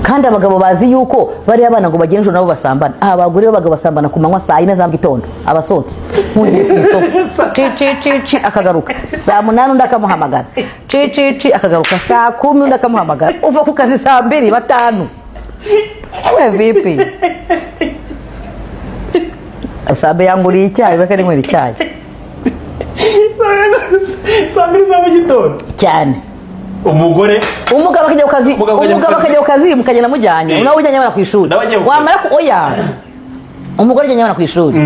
kandi abagabo bazi yuko bari abana ngo bagende nabo basambana. Abagore b'abagabo basambana ku manywa saa 4 za mugitondo abasotse mugiye ku isoko ci akagaruka saa 8 undi akamuhamagara ci akagaruka saa 10 undi akamuhamagara uva ku kazi saa 2 5 we vipi asabe yanguriye icyayi bakari muri icyayi saa 2 za mugitondo cyane. umugabo akajya ku kazi mukagenda mujyanye unawe ujyanye abana ku ishuri wamara ko oya umugore ujyanye abana ku ishuri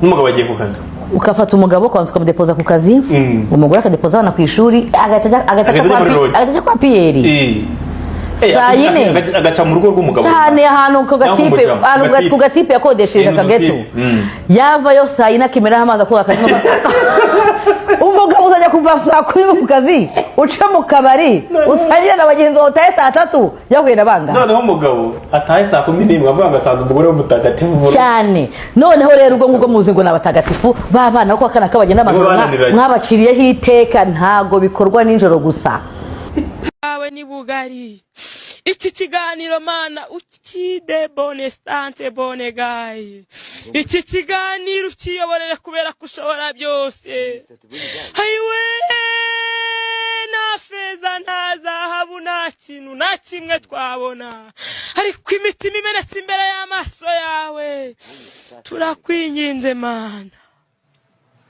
n'umugabo agiye ku kazi ukafata umugabo kwanza ukamudepoza ku kazi umugore akadepoza abana ku ishuri agataca kwa Pierre saa 4 agaca mu rugo rw'umugabo cyane ahantu ku gatipe yakodesheje akageto yavayo saa 4 akimera amazi akoga akazi umugabo uzajya kuva saa 10 ku kazi uca mu kabari usangira na bagenzi utaye saa 3 yahuye na banga noneho umugabo ataye saa 11 avuga ngo asanze umugore w'umutagatifu cyane. Noneho rero ubwo ngubwo muzi ngo nabatagatifu babana ko akana kabagenda abantu mwabaciriyeho iteka ntago bikorwa ninjoro gusa. Awe ni bugari iki kiganiro mana ukide bone stante bone gayi iki kiganiro ukiyoborere kubera kushobora byose hayiwe na feza na zahabu na kintu na kimwe twabona ariko imitima imenetse imbere y'amaso yawe turakwinginze mana.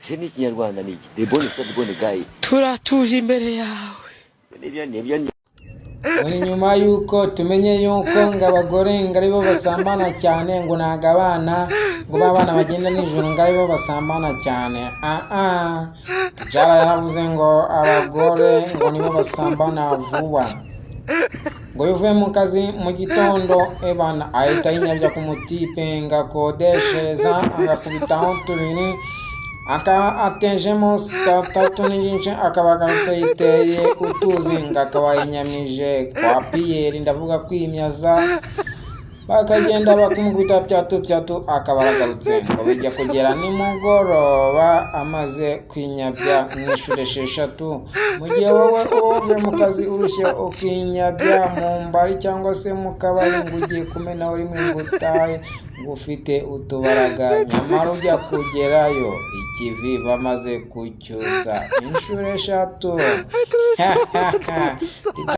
Je ni Kinyarwanda niki de bone stante bone gayi turatuje imbere yawe. Muri nyuma yuko tumenye yuko ngo abagore ngo aribo basambana cyane ngo naga abana ngo babana bagenda nijoro ngo aribo basambana cyane Tijara yaravuze ngo abagore ngo nibo basambana vuba ngo yuvuye mu kazi mu gitondo ebana ahita yinyabya ku mutipe ngakodeshereza agakubitaho tubiri atejemo saa 3 n'igice akabagarutse yiteye utuzi ngakaba yinyamije kwa Pierre ndavuga kwimyaza bakagenda bakumukubita byatu akabagarutse ngo bijya kugera nimugoroba amaze kwinyabya mw'ishure 6 mu gihe wowe uvuye mu kazi urushye ukinyabya mu mbari cyangwa se mu kabari ngo ugiye kumena uri mu ngutaye ufite utubaraga nyamara ujya kugerayo ikivi bamaze kucyusa inshure 3